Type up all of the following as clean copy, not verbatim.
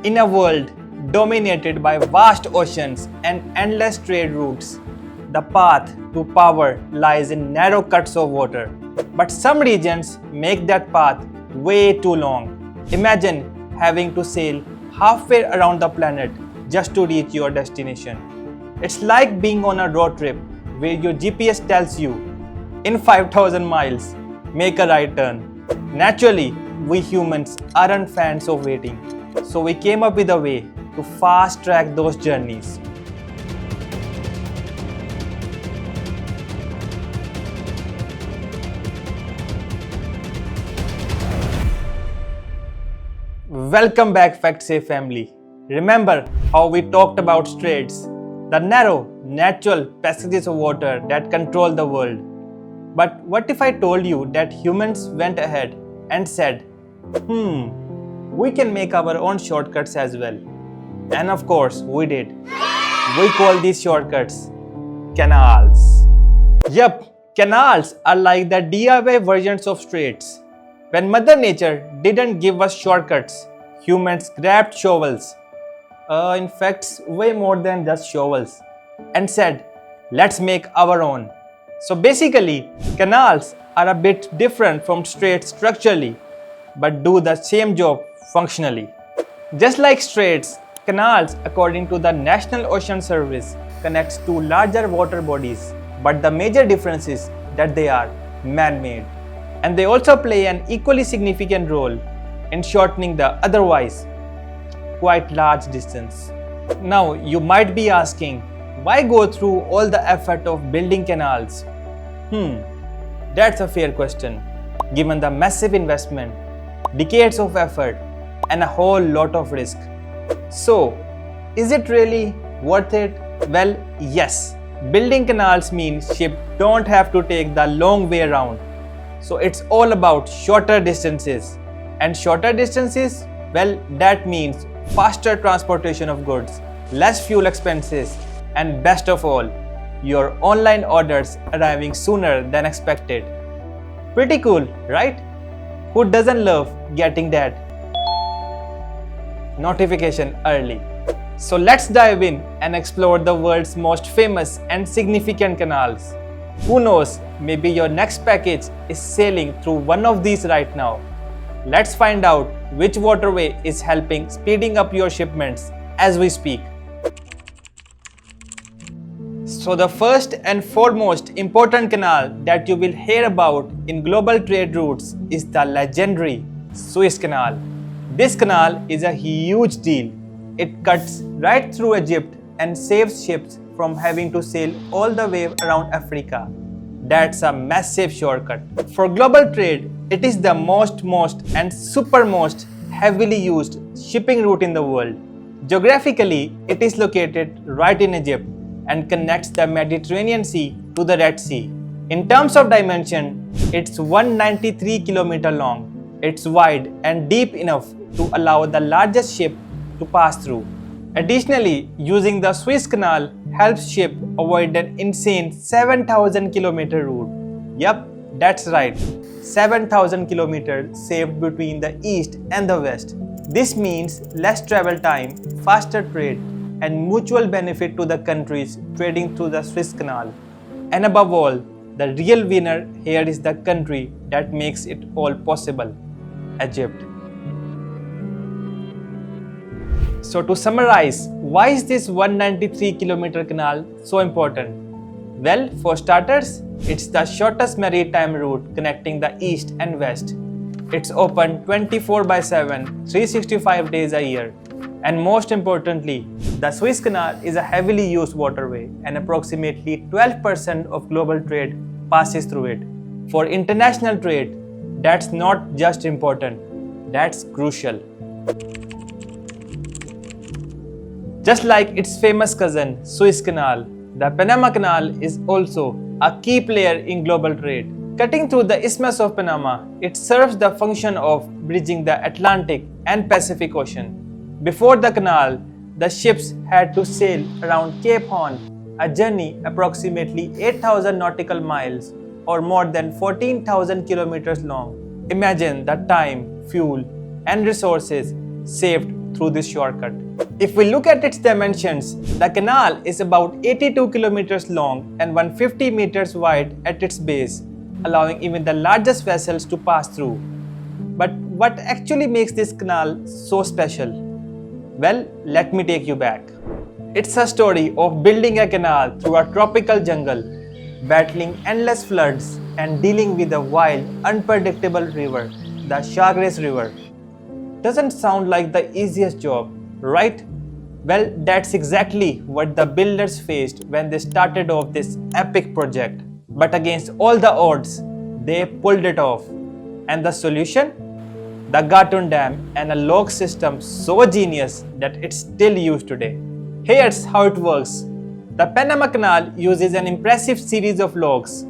In a world dominated by vast oceans and endless trade routes, the path to power lies in narrow cuts of water. But some regions make that path way too long. Imagine having to sail halfway around the planet just to reach your destination. It's like being on a road trip where your GPS tells you, in 5,000 miles, make a right turn. Naturally, we humans aren't fans of waiting, so we came up with a way to fast track those journeys. Welcome back, Factssay family. Remember how we talked about straits, the narrow, natural passages of water that control the world. But what if I told you that humans went ahead and said, we can make our own shortcuts as well? And of course, we did. We call these shortcuts canals. Yup, canals are like the DIY versions of straits. When Mother Nature didn't give us shortcuts, humans grabbed shovels, in fact way more than just shovels, and said, let's make our own. So basically, canals are a bit different from straits structurally, but do the same job functionally. Just like straits, canals, according to the National Ocean Service, connects two larger water bodies, but the major difference is that they are man-made. And they also play an equally significant role in shortening the otherwise quite large distance. Now, you might be asking, why go through all the effort of building canals? That's a fair question, given the massive investment, decades of effort, and a whole lot of risk. So, is it really worth it? Well, yes. Building canals means ships don't have to take the long way around. So it's all about shorter distances. And shorter distances, well, that means faster transportation of goods, less fuel expenses, and best of all, your online orders arriving sooner than expected. Pretty cool, right? Who doesn't love getting that notification early? So let's dive in and explore the world's most famous and significant canals. Who knows, maybe your next package is sailing through one of these right now. Let's find out which waterway is helping speeding up your shipments as we speak. So the first and foremost important canal that you will hear about in global trade routes is the legendary Suez Canal. This canal is a huge deal. It cuts right through Egypt and saves ships from having to sail all the way around Africa. That's a massive shortcut. For global trade, it is the most and supermost heavily used shipping route in the world. Geographically, it is located right in Egypt and connects the Mediterranean Sea to the Red Sea. In terms of dimension, it's 193 km long. It's wide and deep enough to allow the largest ship to pass through. Additionally, using the Swiss Canal helps ships avoid an insane 7,000 km route. Yup, that's right, 7,000 km saved between the east and the west. This means less travel time, faster trade, and mutual benefit to the countries trading through the Swiss Canal. And above all, the real winner here is the country that makes it all possible, Egypt. So to summarize, why is this 193 km canal so important? Well, for starters, it's the shortest maritime route connecting the east and west. It's open 24/7, 365 days a year. And most importantly, the Swiss Canal is a heavily used waterway and approximately 12% of global trade passes through it. For international trade, that's not just important, that's crucial. Just like its famous cousin, Suez Canal, the Panama Canal is also a key player in global trade. Cutting through the Isthmus of Panama, it serves the function of bridging the Atlantic and Pacific Ocean. Before the canal, the ships had to sail around Cape Horn, a journey approximately 8,000 nautical miles or more than 14,000 kilometers long. Imagine the time, fuel, and resources saved through this shortcut. If we look at its dimensions, the canal is about 82 kilometers long and 150 meters wide at its base, allowing even the largest vessels to pass through. But what actually makes this canal so special? Well, let me take you back. It's a story of building a canal through a tropical jungle, battling endless floods, and dealing with a wild, unpredictable river, the Chagres River. Doesn't sound like the easiest job, right? Well, that's exactly what the builders faced when they started off this epic project. But against all the odds, they pulled it off. And the solution? The Gatun Dam and a lock system so genius that it's still used today. Here's how it works. The Panama Canal uses an impressive series of locks.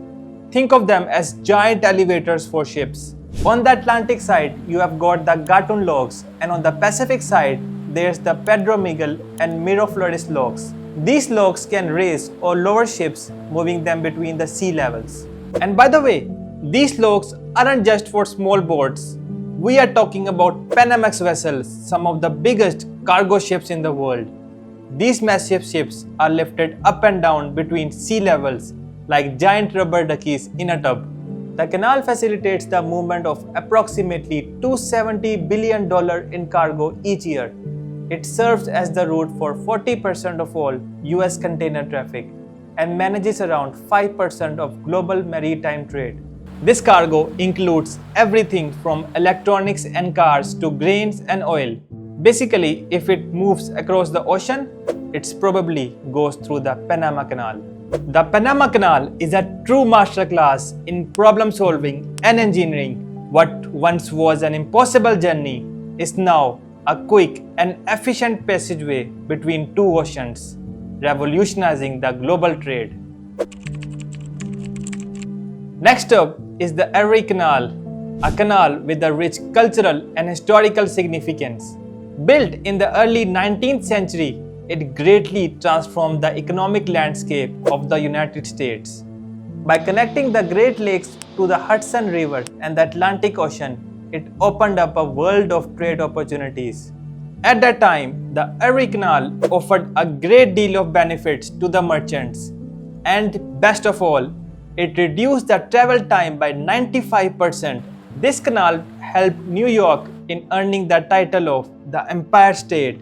Think of them as giant elevators for ships. On the Atlantic side, you have got the Gatun locks, and on the Pacific side, there's the Pedro Miguel and Miraflores locks. These locks can raise or lower ships, moving them between the sea levels. And by the way, these locks aren't just for small boats. We are talking about Panamax vessels, some of the biggest cargo ships in the world. These massive ships are lifted up and down between sea levels like giant rubber duckies in a tub. The canal facilitates the movement of approximately $270 billion in cargo each year. It serves as the route for 40% of all US container traffic and manages around 5% of global maritime trade. This cargo includes everything from electronics and cars to grains and oil. Basically, if it moves across the ocean, it probably goes through the Panama Canal. The Panama Canal is a true masterclass in problem solving and engineering. What once was an impossible journey is now a quick and efficient passageway between two oceans, revolutionizing the global trade. Next up is the Erie Canal, a canal with a rich cultural and historical significance. Built in the early 19th century, it greatly transformed the economic landscape of the United States. By connecting the Great Lakes to the Hudson River and the Atlantic Ocean, it opened up a world of trade opportunities. At that time, the Erie Canal offered a great deal of benefits to the merchants. And best of all, it reduced the travel time by 95%. This canal helped New York in earning the title of the Empire State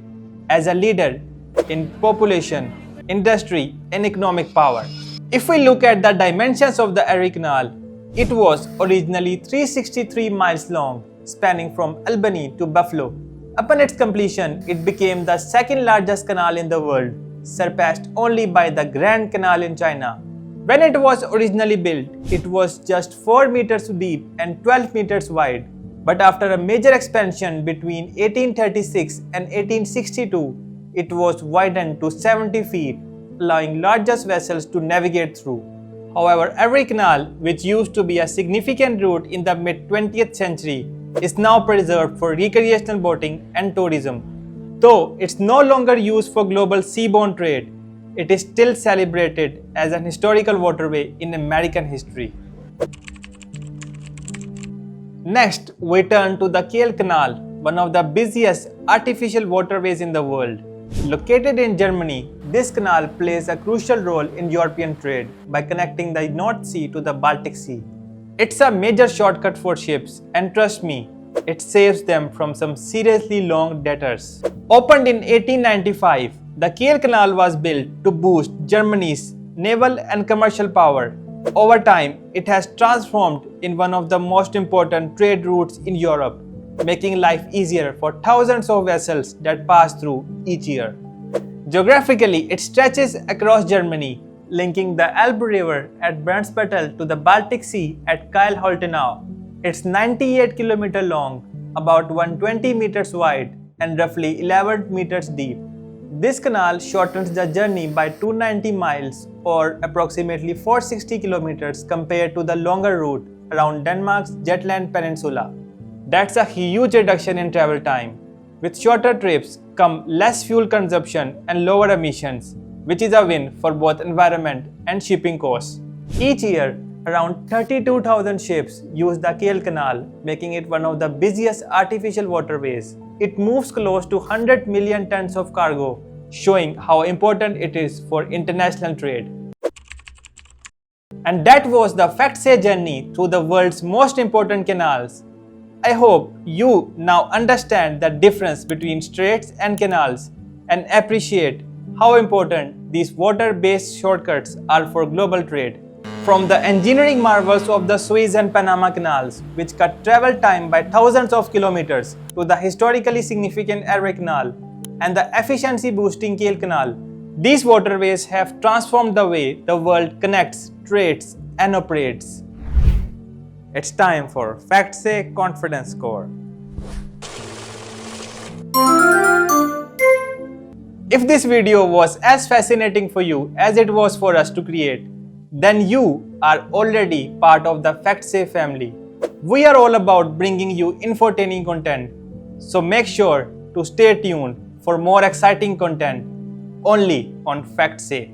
as a leader in population, industry, and economic power. If we look at the dimensions of the Erie Canal, it was originally 363 miles long, spanning from Albany to Buffalo. Upon its completion, it became the second largest canal in the world, surpassed only by the Grand Canal in China. When it was originally built, it was just 4 meters deep and 12 meters wide. But after a major expansion between 1836 and 1862, it was widened to 70 feet, allowing largest vessels to navigate through. However, Erie Canal, which used to be a significant route in the mid-20th century, is now preserved for recreational boating and tourism. Though it's no longer used for global seaborne trade, it is still celebrated as an historical waterway in American history. Next, we turn to the Kale Canal, one of the busiest artificial waterways in the world. Located in Germany, this canal plays a crucial role in European trade by connecting the North Sea to the Baltic Sea. It's a major shortcut for ships, and trust me, it saves them from some seriously long debtors. Opened in 1895, the Kale Canal was built to boost Germany's naval and commercial power. Over time, it has transformed in one of the most important trade routes in Europe, making life easier for thousands of vessels that pass through each year. Geographically, it stretches across Germany, linking the Elbe River at Brunsbüttel to the Baltic Sea at Kiel. It's 98 km long, about 120 meters wide, and roughly 11 meters deep. This canal shortens the journey by 290 miles or approximately 460 kilometers compared to the longer route around Denmark's Jutland Peninsula. That's a huge reduction in travel time. With shorter trips come less fuel consumption and lower emissions, which is a win for both environment and shipping costs. Each year, around 32,000 ships use the Kale Canal, making it one of the busiest artificial waterways. it moves close to 100 million tons of cargo, showing how important it is for international trade. And that was the Factssay journey through the world's most important canals. I hope you now understand the difference between straits and canals and appreciate how important these water-based shortcuts are for global trade. From the engineering marvels of the Suez and Panama Canals, which cut travel time by thousands of kilometers, to the historically significant Erie Canal and the efficiency-boosting Kale Canal, these waterways have transformed the way the world connects, trades, and operates. It's time for Factssay Confidence Score. If this video was as fascinating for you as it was for us to create, then you are already part of the Factssay family. We are all about bringing you infotaining content, so make sure to stay tuned for more exciting content only on Factssay.